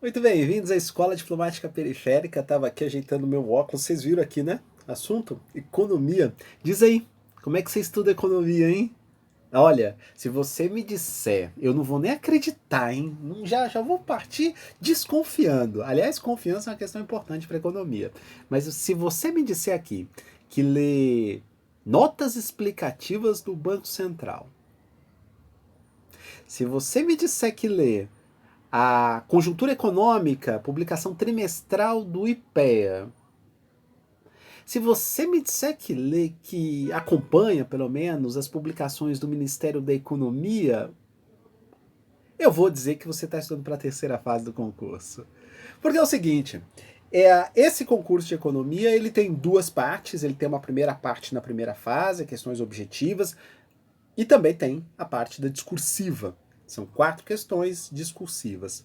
Muito bem-vindos à Escola Diplomática Periférica. Estava aqui ajeitando meu óculos. Vocês viram aqui, né? Assunto: economia. Diz aí, como é que você estuda economia, hein? Olha, se você me disser, eu não vou nem acreditar, hein? Já vou partir desconfiando. Aliás, confiança é uma questão importante para economia. Mas se você me disser aqui que lê notas explicativas do Banco Central, se você me disser que lê a Conjuntura Econômica, publicação trimestral do IPEA. Se você me disser que lê, que acompanha, pelo menos, as publicações do Ministério da Economia, eu vou dizer que você está estudando para a terceira fase do concurso. Porque é o seguinte, esse concurso de economia ele tem duas partes. Ele tem uma primeira parte na primeira fase, questões objetivas, e também tem a parte da discursiva. São 4 questões discursivas.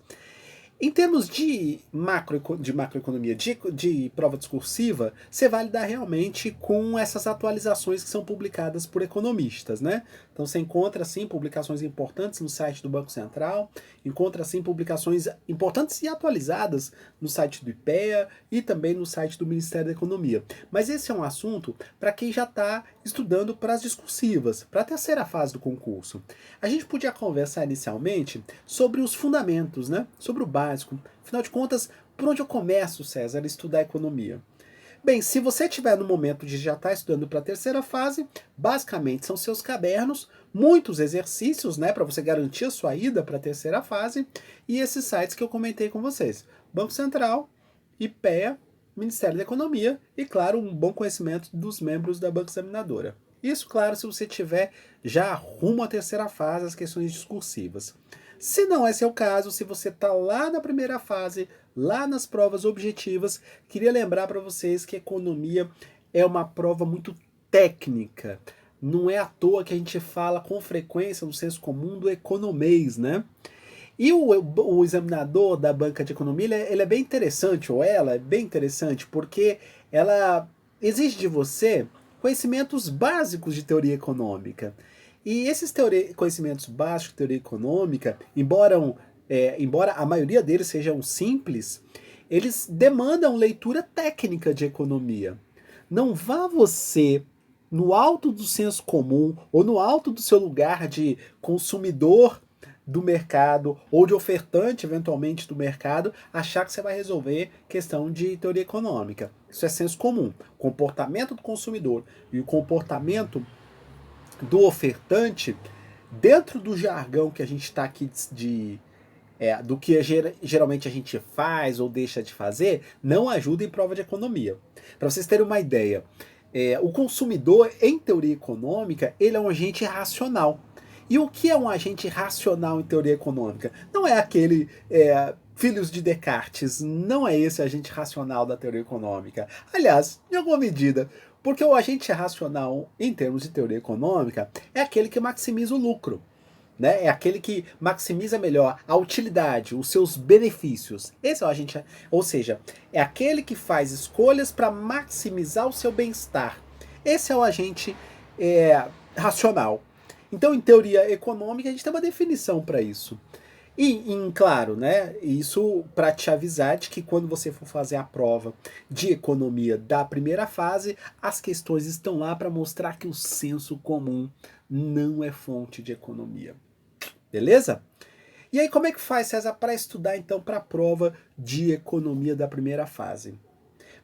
Em termos de macroeconomia, de prova discursiva, você vai lidar realmente com essas atualizações que são publicadas por economistas, né? Então você encontra, sim, publicações importantes no site do Banco Central, encontra, sim, publicações importantes e atualizadas no site do IPEA e também no site do Ministério da Economia. Mas esse é um assunto para quem já está estudando para as discursivas, para a terceira fase do concurso. A gente podia conversar inicialmente sobre os fundamentos, né? Sobre o básico. Afinal de contas, por onde eu começo, César, a estudar economia? Bem, se você estiver no momento de já estar estudando para a terceira fase, basicamente são seus cadernos, muitos exercícios, né, para você garantir a sua ida para a terceira fase, e esses sites que eu comentei com vocês: Banco Central, IPEA, Ministério da Economia e, claro, um bom conhecimento dos membros da banca examinadora. Isso, claro, se você tiver já rumo à terceira fase, as questões discursivas. Se não é seu caso, se você está lá na primeira fase, lá nas provas objetivas, queria lembrar para vocês que economia é uma prova muito técnica. Não é à toa que a gente fala com frequência no senso comum do economês, né? E o examinador da banca de economia, ele é bem interessante, ou ela é bem interessante, porque ela exige de você conhecimentos básicos de teoria econômica. E esses conhecimentos básicos de teoria econômica, embora a maioria deles sejam simples, eles demandam leitura técnica de economia. Não vá você no alto do senso comum ou no alto do seu lugar de consumidor do mercado ou de ofertante, eventualmente, do mercado, achar que você vai resolver questão de teoria econômica. Isso é senso comum. O comportamento do consumidor e o comportamento do ofertante, dentro do jargão que a gente está aqui do que geralmente a gente faz ou deixa de fazer, não ajuda em prova de economia. Para vocês terem uma ideia, o consumidor, em teoria econômica, ele é um agente racional. E o que é um agente racional em teoria econômica? Não é aquele filhos de Descartes, não é esse agente racional da teoria econômica. Aliás, em alguma medida, porque o agente racional, em termos de teoria econômica, é aquele que maximiza o lucro. Né? É aquele que maximiza melhor a utilidade, os seus benefícios. Esse é o agente, ou seja, é aquele que faz escolhas para maximizar o seu bem-estar. Esse é o agente racional. Então, em teoria econômica, a gente tem uma definição para isso. Claro, né, isso para te avisar de que quando você for fazer a prova de economia da primeira fase, as questões estão lá para mostrar que o senso comum não é fonte de economia. Beleza? E aí, como é que faz, César, para estudar então para a prova de economia da primeira fase?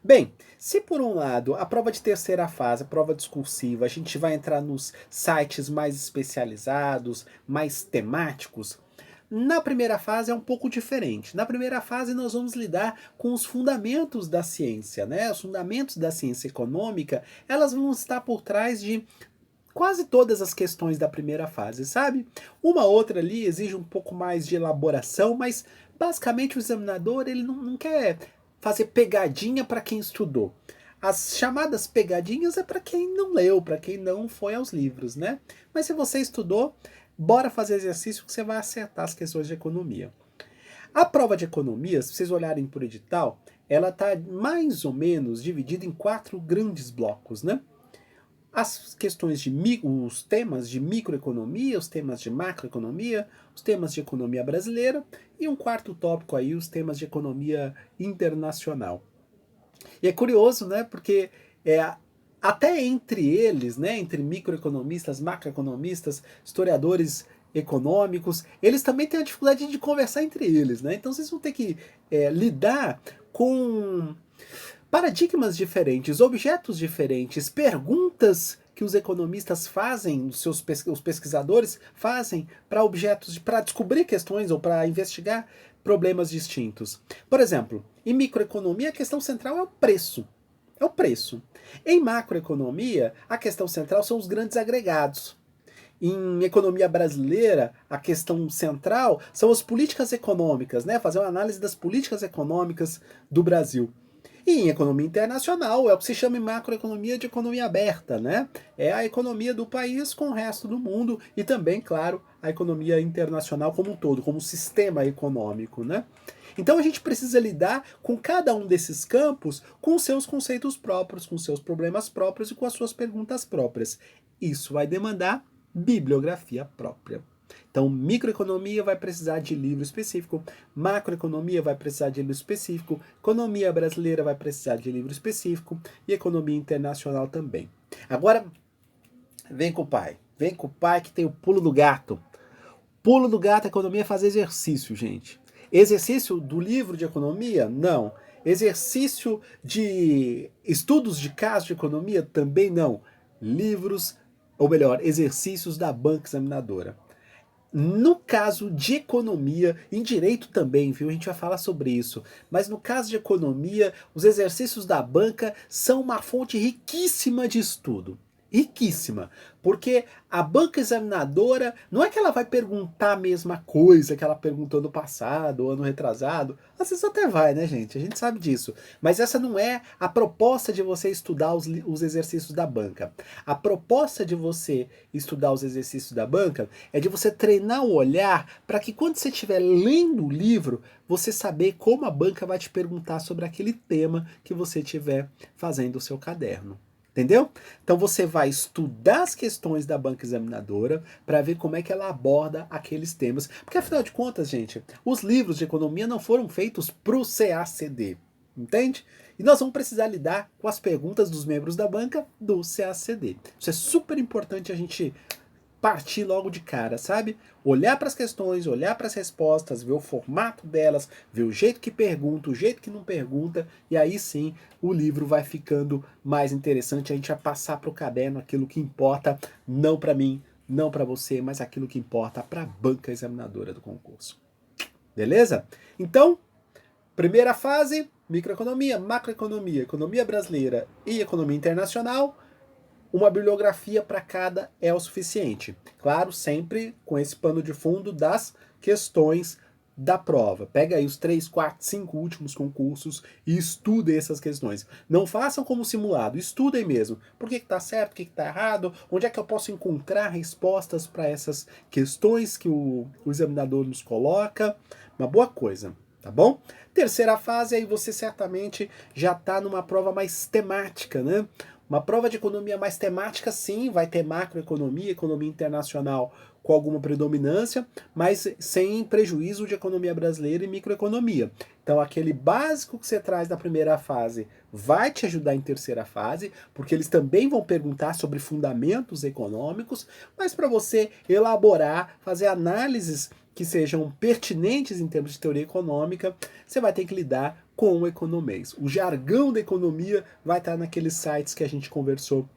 Bem, se por um lado a prova de terceira fase, a prova discursiva, a gente vai entrar nos sites mais especializados, mais temáticos, na primeira fase é um pouco diferente. Na primeira fase nós vamos lidar com os fundamentos da ciência, né? Os fundamentos da ciência econômica, elas vão estar por trás de quase todas as questões da primeira fase, sabe? Uma outra ali exige um pouco mais de elaboração, mas basicamente o examinador ele não quer fazer pegadinha para quem estudou. As chamadas pegadinhas é para quem não leu, para quem não foi aos livros, né? Mas se você estudou, bora fazer exercício que você vai acertar as questões de economia. A prova de economia, se vocês olharem por edital, ela está mais ou menos dividida em 4 grandes blocos, né? as questões os temas de microeconomia, os temas de macroeconomia, os temas de economia brasileira e um quarto tópico aí, os temas de economia internacional. E é curioso, né, porque até entre eles, né, entre microeconomistas, macroeconomistas, historiadores econômicos, eles também têm a dificuldade de conversar entre eles, né? Então vocês vão ter que lidar com paradigmas diferentes, objetos diferentes, perguntas que os economistas fazem, os pesquisadores fazem para objetos, para descobrir questões ou para investigar problemas distintos. Por exemplo, em microeconomia a questão central é o preço. É o preço. Em macroeconomia, a questão central são os grandes agregados. Em economia brasileira, a questão central são as políticas econômicas, né? Fazer uma análise das políticas econômicas do Brasil. E em economia internacional, é o que se chama em macroeconomia de economia aberta, né? É a economia do país com o resto do mundo e também, claro, a economia internacional como um todo, como sistema econômico, né? Então a gente precisa lidar com cada um desses campos com seus conceitos próprios, com seus problemas próprios e com as suas perguntas próprias. Isso vai demandar bibliografia própria. Então, microeconomia vai precisar de livro específico, macroeconomia vai precisar de livro específico, economia brasileira vai precisar de livro específico e economia internacional também. Agora, vem com o pai que tem o pulo do gato. Pulo do gato, economia é fazer exercício, gente. Exercício do livro de economia? Não. Exercício de estudos de caso de economia? Também não. Livros, ou melhor, exercícios da banca examinadora. No caso de economia, em direito também, viu? A gente vai falar sobre isso. Mas no caso de economia, os exercícios da banca são uma fonte riquíssima de estudo. Riquíssima. Porque a banca examinadora, não é que ela vai perguntar a mesma coisa que ela perguntou no passado ou ano retrasado. Às vezes até vai, né, gente? A gente sabe disso. Mas essa não é a proposta de você estudar os exercícios da banca. A proposta de você estudar os exercícios da banca é de você treinar o olhar para que quando você estiver lendo o livro, você saber como a banca vai te perguntar sobre aquele tema que você estiver fazendo o seu caderno. Entendeu? Então você vai estudar as questões da banca examinadora para ver como é que ela aborda aqueles temas. Porque afinal de contas, gente, os livros de economia não foram feitos para o CACD. Entende? E nós vamos precisar lidar com as perguntas dos membros da banca do CACD. Isso é super importante a gente partir logo de cara, sabe? Olhar para as questões, olhar para as respostas, ver o formato delas, ver o jeito que pergunta, o jeito que não pergunta, e aí sim o livro vai ficando mais interessante. A gente vai passar para o caderno aquilo que importa, não para mim, não para você, mas aquilo que importa para a banca examinadora do concurso. Beleza? Então, primeira fase, microeconomia, macroeconomia, economia brasileira e economia internacional. Uma bibliografia para cada é o suficiente. Claro, sempre com esse pano de fundo das questões da prova. Pega aí os 3, 4, 5 últimos concursos e estude essas questões. Não façam como simulado, estudem mesmo. Por que está certo, o que está errado, onde é que eu posso encontrar respostas para essas questões que o examinador nos coloca. Uma boa coisa, tá bom? Terceira fase, aí você certamente já está numa prova mais temática, né? Uma prova de economia mais temática, sim, vai ter macroeconomia, economia internacional com alguma predominância, mas sem prejuízo de economia brasileira e microeconomia. Então, aquele básico que você traz da primeira fase vai te ajudar em terceira fase, porque eles também vão perguntar sobre fundamentos econômicos, mas para você elaborar, fazer análises que sejam pertinentes em termos de teoria econômica, você vai ter que lidar com o economês. O jargão da economia vai estar naqueles sites que a gente conversou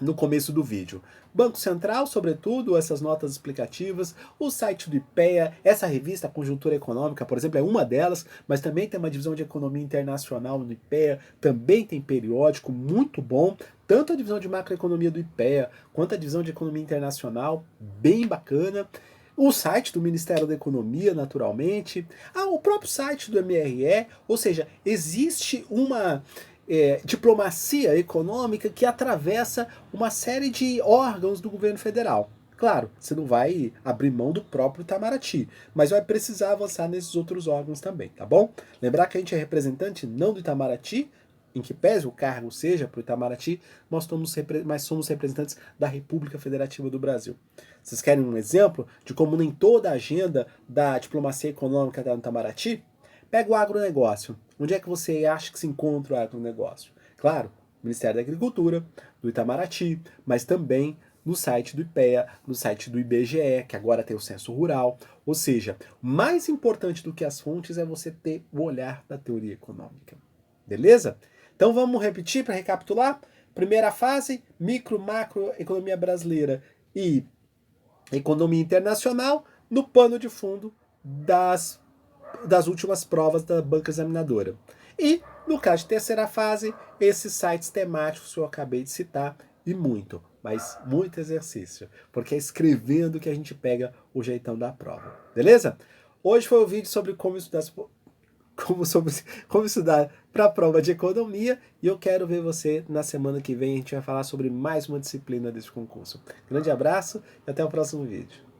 no começo do vídeo. Banco Central, sobretudo, essas notas explicativas, o site do IPEA, essa revista Conjuntura Econômica, por exemplo, é uma delas, mas também tem uma divisão de economia internacional no IPEA, também tem periódico muito bom, tanto a divisão de macroeconomia do IPEA, quanto a divisão de economia internacional, bem bacana. O site do Ministério da Economia, naturalmente. O próprio site do MRE, ou seja, existe uma diplomacia econômica que atravessa uma série de órgãos do governo federal. Claro, você não vai abrir mão do próprio Itamaraty, mas vai precisar avançar nesses outros órgãos também, tá bom? Lembrar que a gente é representante não do Itamaraty, em que pese o cargo seja para o Itamaraty, mas somos representantes da República Federativa do Brasil. Vocês querem um exemplo de como nem toda a agenda da diplomacia econômica está no Itamaraty? Pega o agronegócio. Onde é que você acha que se encontra o agronegócio? Claro, Ministério da Agricultura, do Itamaraty, mas também no site do IPEA, no site do IBGE, que agora tem o Censo Rural. Ou seja, mais importante do que as fontes é você ter o olhar da teoria econômica. Beleza? Então vamos repetir para recapitular? Primeira fase, micro, macro, economia brasileira e economia internacional, no pano de fundo das últimas provas da banca examinadora. E, no caso de terceira fase, esses sites temáticos que eu acabei de citar, e muito, mas muito exercício, porque é escrevendo que a gente pega o jeitão da prova. Beleza? Hoje foi o vídeo sobre como estudar para a prova de economia, e eu quero ver você na semana que vem. A gente vai falar sobre mais uma disciplina desse concurso. Grande abraço e até o próximo vídeo.